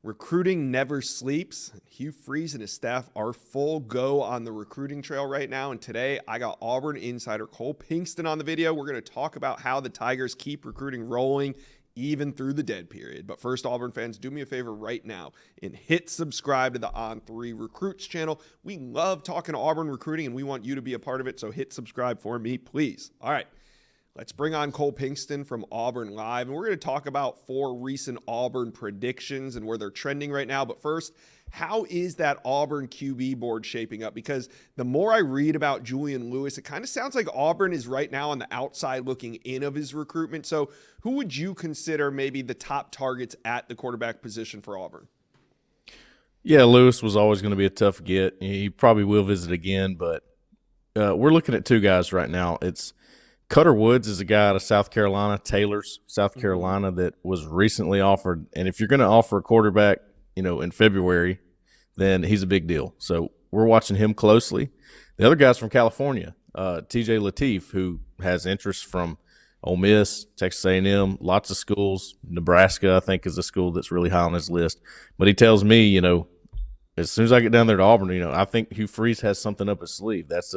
Recruiting never sleeps. Hugh Freeze and his staff are full go on the recruiting trail right now. And today I got Auburn insider Cole Pinkston on the video. We're going to talk about how the Tigers keep recruiting rolling even through the dead period. But first, Auburn fans, do me a favor right now and hit subscribe to the On3 Recruits channel. We love talking to Auburn recruiting and we want you to be a part of it. So hit subscribe for me, please. All right. Let's bring on Cole Pinkston from Auburn Live, and we're going to talk about 4 recent Auburn predictions and where they're trending right now. But first, how is that Auburn QB board shaping up? Because the more I read about Julian Lewis, it kind of sounds like Auburn is right now on the outside looking in of his recruitment. So who would you consider maybe the top targets at the quarterback position for Auburn? Yeah, Lewis was always going to be a tough get. He probably will visit again, but we're looking at 2 guys right now. It's Cutter Woods is a guy out of South Carolina, Taylor's, South Carolina, that was recently offered. And if you're going to offer a quarterback, in February, then he's a big deal. So we're watching him closely. The other guy's from California, TJ Lateef, who has interest from Ole Miss, Texas A&M, lots of schools. Nebraska, I think, is a school that's really high on his list. But he tells me, as soon as I get down there to Auburn, I think Hugh Freeze has something up his sleeve. That's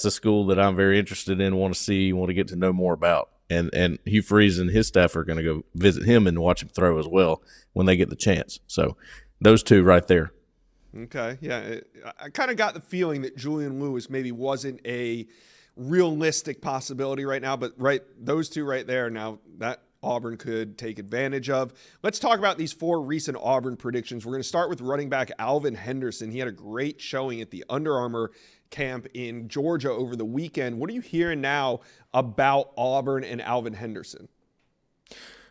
a school that I'm very interested in, want to get to know more about. And Hugh Freeze and his staff are going to go visit him and watch him throw as well when they get the chance. So those 2 right there. Okay, yeah. I kind of got the feeling that Julian Lewis maybe wasn't a realistic possibility right now, but those 2 right there now, that Auburn could take advantage of. Let's talk about these 4 recent Auburn predictions. We're going to start with running back Alvin Henderson. He had a great showing at the Under Armour camp in Georgia over the weekend. What are you hearing now about Auburn and Alvin Henderson?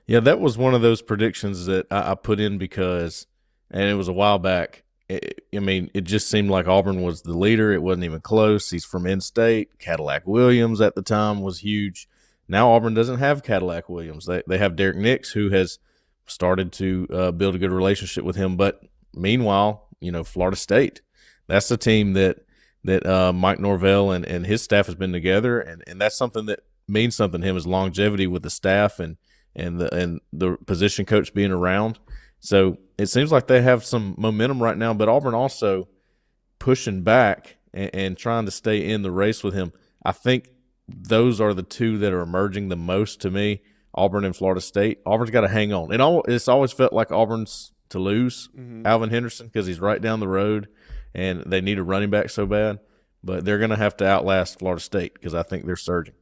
Yeah, that was one of those predictions that I put in because, and it was a while back, it just seemed like Auburn was the leader. It wasn't even close. He's from in-state. Cadillac Williams at the time was huge. Now Auburn doesn't have Cadillac Williams. They have Derek Nix, who has started to build a good relationship with him. But meanwhile, Florida State, that's the team that Mike Norvell and his staff has been together, and that's something that means something to him, is longevity with the staff and the position coach being around. So it seems like they have some momentum right now, but Auburn also pushing back and trying to stay in the race with him. I think those are the 2 that are emerging the most to me, Auburn and Florida State. Auburn's got to hang on. It's always felt like Auburn's to lose Alvin Henderson because he's right down the road, and they need a running back so bad. But they're going to have to outlast Florida State because I think they're surging.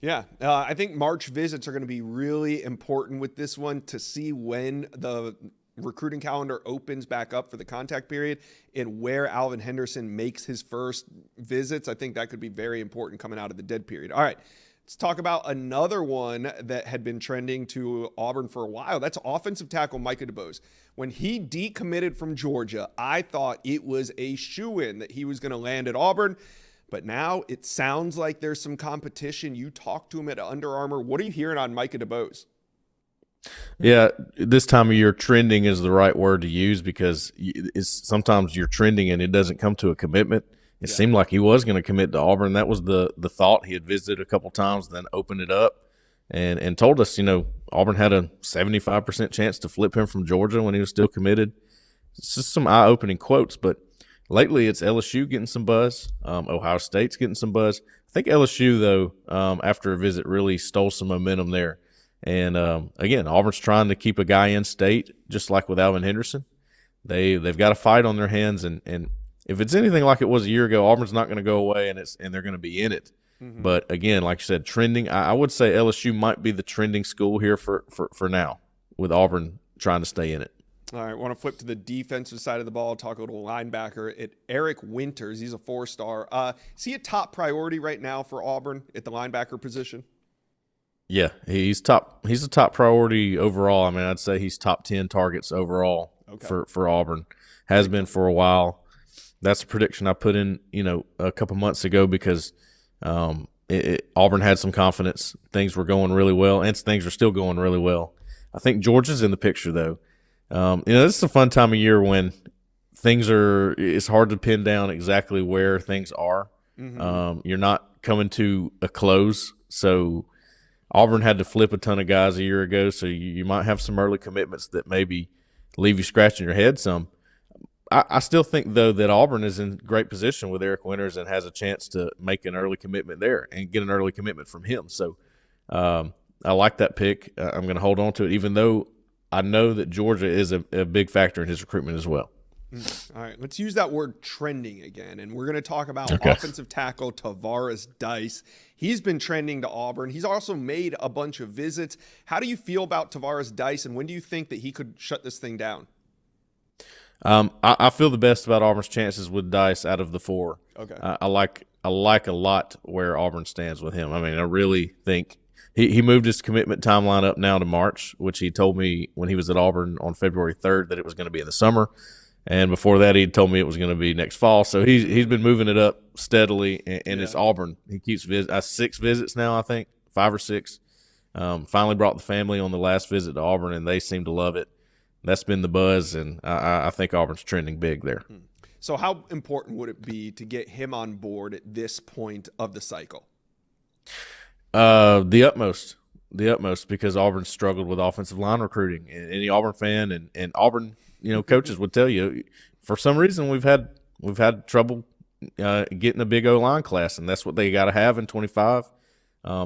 Yeah, I think March visits are going to be really important with this one to see when the recruiting calendar opens back up for the contact period and where Alvin Henderson makes his first visits. I think that could be very important coming out of the dead period. All right, let's talk about another one that had been trending to Auburn for a while. That's offensive tackle Micah Deos. When he decommitted from Georgia, I thought it was a shoo-in that he was going to land at Auburn. But now it sounds like there's some competition. You talked to him at Under Armour. What are you hearing on Micah Deos? Yeah, this time of year, trending is the right word to use because sometimes you're trending and it doesn't come to a commitment. It seemed like he was going to commit to Auburn. That was the thought. He had visited a couple times, then opened it up and told us, Auburn had a 75% chance to flip him from Georgia when he was still committed. It's just some eye-opening quotes, but lately it's LSU getting some buzz. Ohio State's getting some buzz. I think LSU, though, after a visit really stole some momentum there. And, again, Auburn's trying to keep a guy in state, just like with Alvin Henderson. They've got a fight on their hands, and if it's anything like it was a year ago, Auburn's not going to go away, and they're going to be in it. But, again, like you said, trending, I would say LSU might be the trending school here for now, with Auburn trying to stay in it. All right, I want to flip to the defensive side of the ball, talk a little linebacker. Eric Winters, he's a 4-star. Is he a top priority right now for Auburn at the linebacker position? Yeah, he's a top priority overall. I mean, I'd say he's top 10 targets overall for Auburn. Has been for a while. That's a prediction I put in, a couple months ago because Auburn had some confidence. Things were going really well, and things are still going really well. I think Georgia's in the picture, though. This is a fun time of year when it's hard to pin down exactly where things are. You're not coming to a close, so Auburn had to flip a ton of guys a year ago, so you might have some early commitments that maybe leave you scratching your head some. I still think, though, that Auburn is in great position with Eric Winters and has a chance to make an early commitment there and get an early commitment from him. So I like that pick. I'm going to hold on to it, even though I know that Georgia is a big factor in his recruitment as well. All right, let's use that word trending again, and we're going to talk about offensive tackle Tavaris Dice. He's been trending to Auburn. He's also made a bunch of visits. How do you feel about Tavaris Dice, and when do you think that he could shut this thing down? I feel the best about Auburn's chances with Dice out of the four. Okay. I like a lot where Auburn stands with him. I mean, I really think he moved his commitment timeline up now to March, which he told me when he was at Auburn on February 3rd that it was going to be in the summer. And before that, he told me it was going to be next fall. So he's been moving it up steadily, and it's Auburn. He keeps 6 visits now, I think, 5 or 6. Finally brought the family on the last visit to Auburn, and they seem to love it. That's been the buzz, and I think Auburn's trending big there. So how important would it be to get him on board at this point of the cycle? The utmost, because Auburn struggled with offensive line recruiting. And any Auburn fan and Auburn, coaches would tell you, for some reason we've had trouble getting a big O-line class, and that's what they got to have in 25.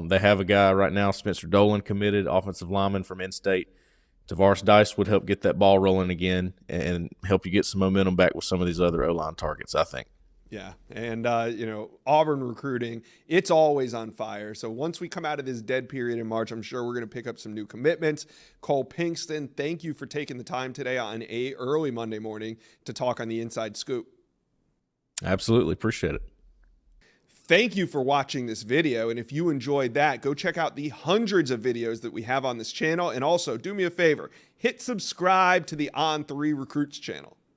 They have a guy right now, Spencer Dolan, committed offensive lineman from in-state. Tavaris Dice would help get that ball rolling again and help you get some momentum back with some of these other O-line targets, I think. Yeah, and, Auburn recruiting, it's always on fire. So once we come out of this dead period in March, I'm sure we're going to pick up some new commitments. Cole Pinkston, thank you for taking the time today on a early Monday morning to talk on the Inside Scoop. Absolutely, appreciate it. Thank you for watching this video, and if you enjoyed that, go check out the hundreds of videos that we have on this channel, and also do me a favor, hit subscribe to the On3 Recruits channel.